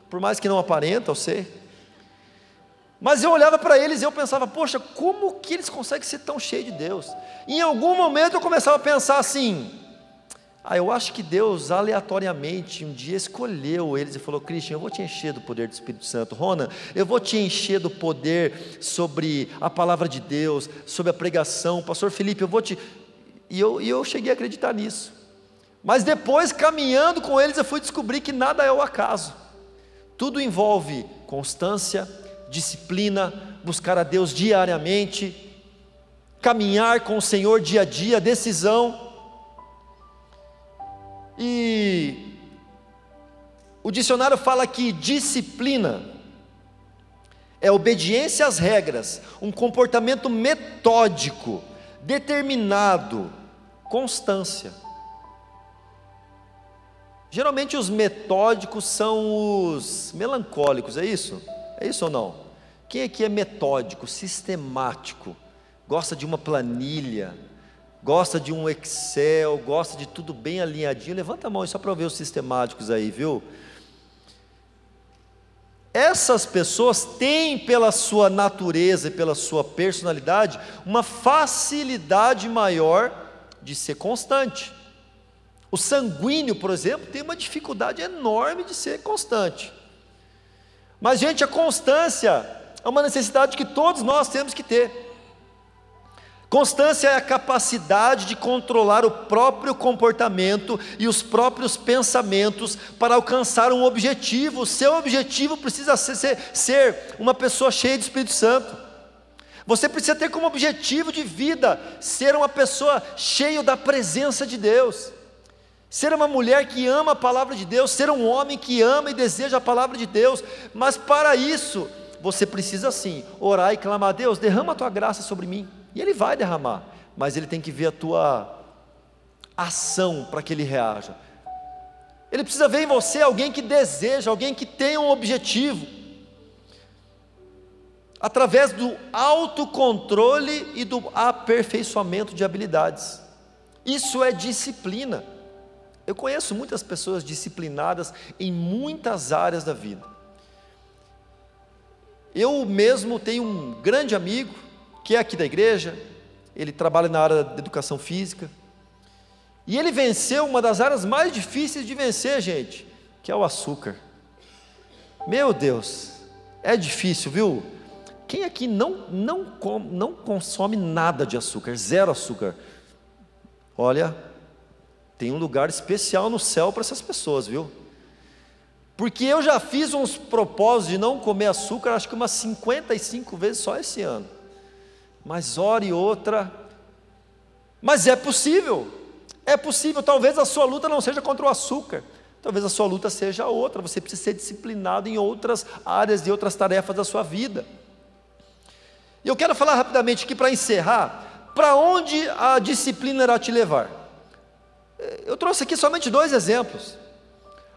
A: por mais que não aparenta, eu sei. Mas eu olhava para eles e eu pensava, poxa, como que eles conseguem ser tão cheios de Deus? E em algum momento eu começava a pensar assim, eu acho que Deus aleatoriamente um dia escolheu eles e falou: Christian, eu vou te encher do poder do Espírito Santo. Ronan, eu vou te encher do poder sobre a palavra de Deus, sobre a pregação. Pastor Felipe, eu vou te... E eu cheguei a acreditar nisso. Mas depois, caminhando com eles, eu fui descobrir que nada é o acaso. Tudo envolve constância, disciplina, buscar a Deus diariamente, caminhar com o Senhor dia a dia, decisão. E o dicionário fala que disciplina é obediência às regras, um comportamento metódico, determinado, constância. Geralmente os metódicos são os melancólicos, é isso? É isso ou não? Quem aqui é metódico, sistemático, gosta de uma planilha, gosta de um Excel, gosta de tudo bem alinhadinho? Levanta a mão só para ver os sistemáticos aí, viu? Essas pessoas têm, pela sua natureza e pela sua personalidade, uma facilidade maior de ser constante. O sanguíneo, por exemplo, tem uma dificuldade enorme de ser constante. Mas, gente, a constância é uma necessidade que todos nós temos que ter. Constância é a capacidade de controlar o próprio comportamento e os próprios pensamentos para alcançar um objetivo. O seu objetivo precisa ser uma pessoa cheia de Espírito Santo. Você precisa ter como objetivo de vida ser uma pessoa cheia da presença de Deus, ser uma mulher que ama a palavra de Deus, ser um homem que ama e deseja a palavra de Deus. Mas para isso, você precisa sim orar e clamar: a Deus, derrama a tua graça sobre mim. E Ele vai derramar, mas Ele tem que ver a tua ação para que Ele reaja. Ele precisa ver em você alguém que deseja, alguém que tem um objetivo. através do autocontrole e do aperfeiçoamento de habilidades. Isso é disciplina. Eu conheço muitas pessoas disciplinadas em muitas áreas da vida. Eu mesmo tenho um grande amigo, que é aqui da igreja, ele trabalha na área da educação física, e ele venceu uma das áreas mais difíceis de vencer, gente, que é o açúcar. Meu Deus, é difícil, viu? Quem aqui não consome nada de açúcar, zero açúcar? Olha, tem um lugar especial no céu para essas pessoas, viu? Porque eu já fiz uns propósitos de não comer açúcar, acho que umas 55 vezes só esse ano. Mas hora e outra, mas é possível, talvez a sua luta não seja contra o açúcar, talvez a sua luta seja outra, você precisa ser disciplinado em outras áreas e outras tarefas da sua vida. E eu quero falar rapidamente aqui para encerrar, para onde a disciplina irá te levar. Eu trouxe aqui somente 2 exemplos.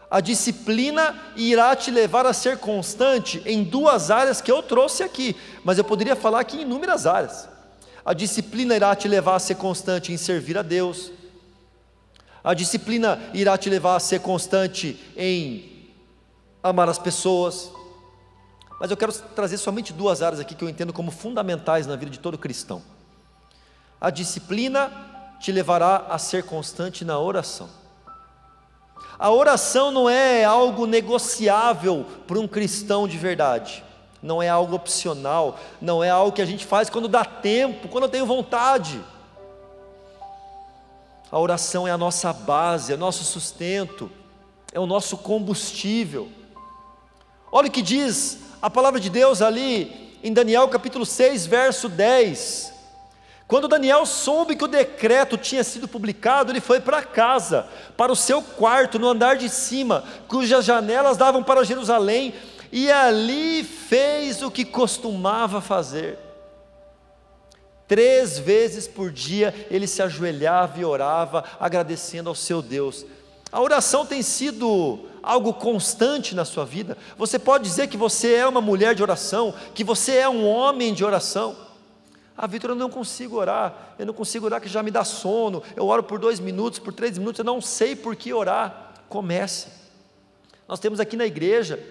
A: A disciplina irá te levar a ser constante em 2 áreas que eu trouxe aqui, mas eu poderia falar aqui em inúmeras áreas. A disciplina irá te levar a ser constante em servir a Deus. A disciplina irá te levar a ser constante em amar as pessoas. Mas eu quero trazer somente 2 áreas aqui que eu entendo como fundamentais na vida de todo cristão. A disciplina te levará a ser constante na oração. A oração não é algo negociável para um cristão de verdade, não é algo opcional, não é algo que a gente faz quando dá tempo, quando eu tenho vontade. A oração é a nossa base, é o nosso sustento, é o nosso combustível. Olha o que diz a palavra de Deus ali em Daniel capítulo 6, verso 10. Quando Daniel soube que o decreto tinha sido publicado, ele foi para casa, para o seu quarto, no andar de cima, cujas janelas davam para Jerusalém, e ali fez o que costumava fazer. 3 vezes por dia ele se ajoelhava e orava, agradecendo ao seu Deus. A oração tem sido algo constante na sua vida. Você pode dizer que você é uma mulher de oração, que você é um homem de oração. Ah, Vitor, eu não consigo orar que já me dá sono, eu oro por 2 minutos, por 3 minutos, eu não sei por que orar. Comece. Nós temos aqui na igreja,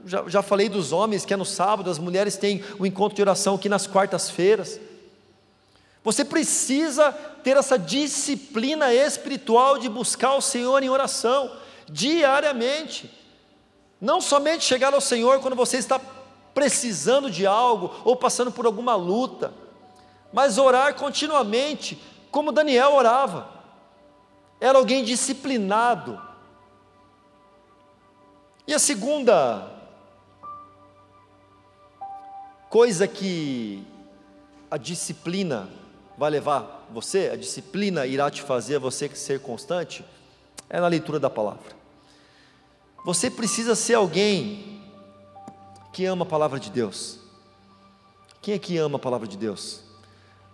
A: já falei dos homens que é no sábado, as mulheres têm o encontro de oração aqui nas quartas-feiras. Você precisa ter essa disciplina espiritual de buscar o Senhor em oração, diariamente, não somente chegar ao Senhor quando você está precisando de algo, ou passando por alguma luta, mas orar continuamente, como Daniel orava, era alguém disciplinado. E a segunda coisa que a disciplina vai levar você, a disciplina irá te fazer você ser constante, é na leitura da palavra. Você precisa ser alguém que ama a palavra de Deus. Quem é que ama a palavra de Deus?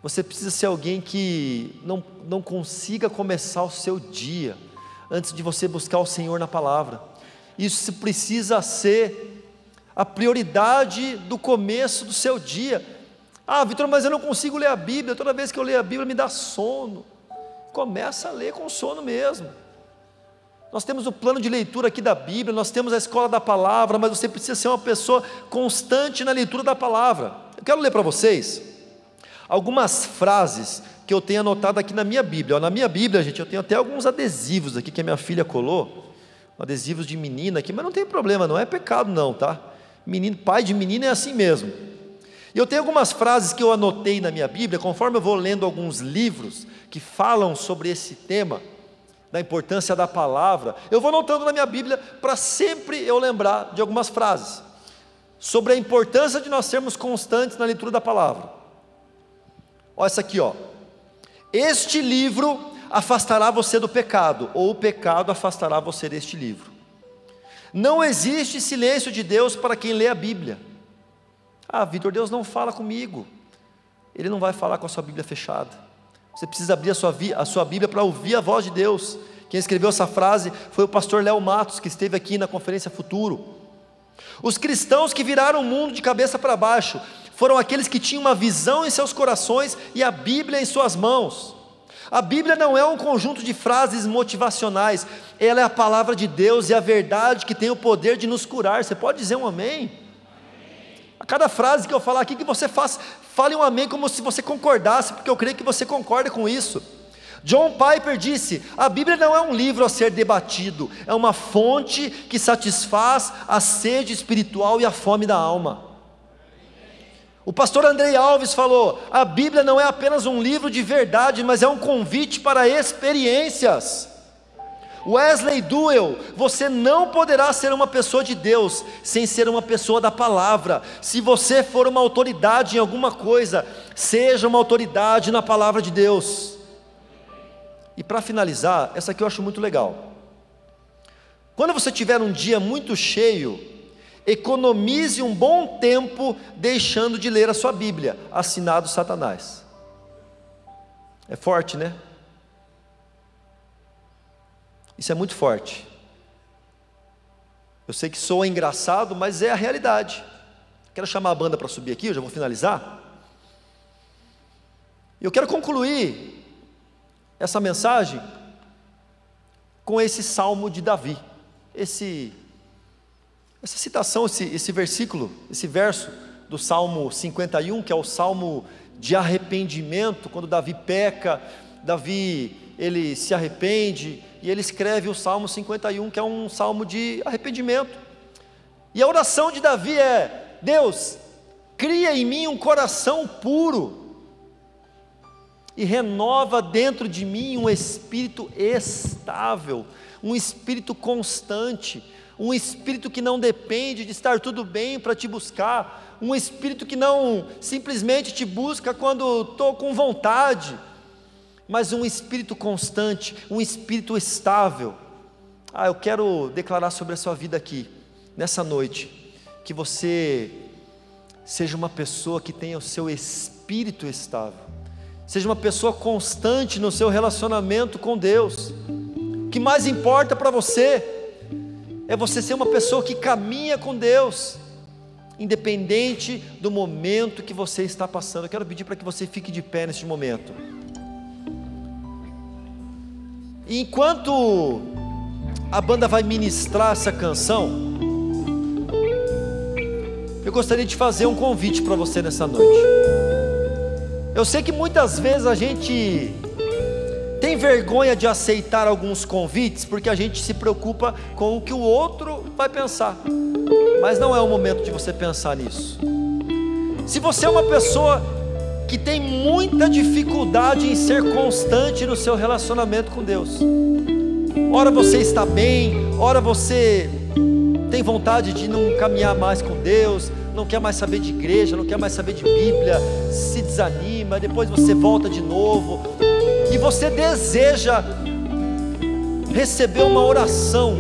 A: Você precisa ser alguém que não consiga começar o seu dia antes de você buscar o Senhor na palavra. Isso precisa ser a prioridade do começo do seu dia. Ah, Vitor, mas eu não consigo ler a Bíblia, toda vez que eu leio a Bíblia me dá sono. Começa a ler com sono mesmo. Nós temos o plano de leitura aqui da Bíblia, nós temos a escola da palavra, mas você precisa ser uma pessoa constante na leitura da palavra. Eu quero ler para vocês algumas frases que eu tenho anotado aqui na minha Bíblia. Na minha Bíblia, gente, eu tenho até alguns adesivos aqui que a minha filha colou, adesivos de menina aqui, mas não tem problema, não é pecado não, tá? Menino, pai de menina é assim mesmo. E eu tenho algumas frases que eu anotei na minha Bíblia, conforme eu vou lendo alguns livros que falam sobre esse tema, da importância da palavra, eu vou anotando na minha Bíblia, para sempre eu lembrar de algumas frases, sobre a importância de nós sermos constantes na leitura da palavra. Olha essa aqui, ó. Este livro afastará você do pecado, ou o pecado afastará você deste livro. Não existe silêncio de Deus para quem lê a Bíblia. Ah, Vitor, Deus não fala comigo. Ele não vai falar com a sua Bíblia fechada. Você precisa abrir a sua Bíblia para ouvir a voz de Deus. Quem escreveu essa frase foi o pastor Léo Matos, que esteve aqui na conferência Futuro. Os cristãos que viraram o mundo de cabeça para baixo foram aqueles que tinham uma visão em seus corações e a Bíblia em suas mãos. A Bíblia não é um conjunto de frases motivacionais, ela é a palavra de Deus e a verdade que tem o poder de nos curar. Você pode dizer um amém? A cada frase que eu falar aqui, que você fale um amém como se você concordasse, porque eu creio que você concorda com isso. John Piper disse: a Bíblia não é um livro a ser debatido, é uma fonte que satisfaz a sede espiritual e a fome da alma. O pastor Andrei Alves falou: a Bíblia não é apenas um livro de verdade, mas é um convite para experiências. Wesley Duell: você não poderá ser uma pessoa de Deus sem ser uma pessoa da palavra. Se você for uma autoridade em alguma coisa, seja uma autoridade na palavra de Deus. E para finalizar, essa aqui eu acho muito legal. Quando você tiver um dia muito cheio, economize um bom tempo deixando de ler a sua Bíblia. Assinado Satanás. É forte, né? Isso é muito forte. Eu sei que soa engraçado, mas é a realidade. Quero chamar a banda para subir aqui, eu já vou finalizar. Eu quero concluir essa mensagem com esse salmo de Davi, essa citação, esse versículo, esse verso do Salmo 51, que é o salmo de arrependimento. Quando Davi peca, ele se arrepende, e ele escreve o Salmo 51, que é um salmo de arrependimento. E a oração de Davi é: Deus, cria em mim um coração puro, e renova dentro de mim um espírito estável, um espírito constante, um espírito que não depende de estar tudo bem para te buscar, um espírito que não simplesmente te busca quando estou com vontade, mas um espírito constante, um espírito estável. Eu quero declarar sobre a sua vida aqui, nessa noite, que você seja uma pessoa que tenha o seu espírito estável, seja uma pessoa constante no seu relacionamento com Deus. O que mais importa para você é você ser uma pessoa que caminha com Deus, independente do momento que você está passando. Eu quero pedir para que você fique de pé neste momento. E enquanto a banda vai ministrar essa canção, eu gostaria de fazer um convite para você nessa noite. Eu sei que muitas vezes a gente tem vergonha de aceitar alguns convites, porque a gente se preocupa com o que o outro vai pensar, mas não é o momento de você pensar nisso. Se você é uma pessoa que tem muita dificuldade em ser constante no seu relacionamento com Deus, ora você está bem, ora você tem vontade de não caminhar mais com Deus, não quer mais saber de igreja, não quer mais saber de Bíblia, se desanima, depois você volta de novo, e você deseja receber uma oração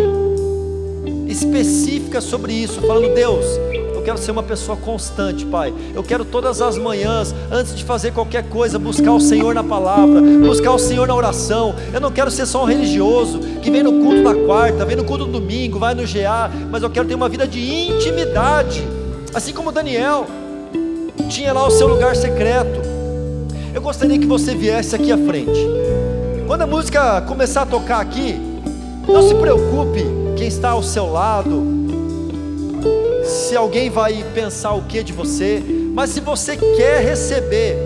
A: específica sobre isso, falando: Deus, eu quero ser uma pessoa constante, Pai, eu quero todas as manhãs, antes de fazer qualquer coisa, buscar o Senhor na palavra, buscar o Senhor na oração. Eu não quero ser só um religioso, que vem no culto da quarta, vem no culto do domingo, vai no GA, mas eu quero ter uma vida de intimidade, assim como Daniel tinha lá o seu lugar secreto. Eu gostaria que você viesse aqui à frente. Quando a música começar a tocar aqui, não se preocupe quem está ao seu lado, se alguém vai pensar o que de você, mas se você quer receber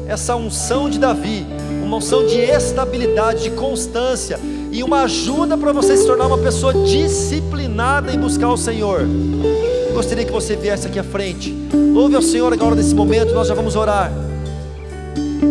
A: essa unção de Davi, uma unção de estabilidade, de constância, e uma ajuda para você se tornar uma pessoa disciplinada em buscar o Senhor, eu gostaria que você viesse aqui à frente. Louve ao Senhor agora nesse momento, nós já vamos orar.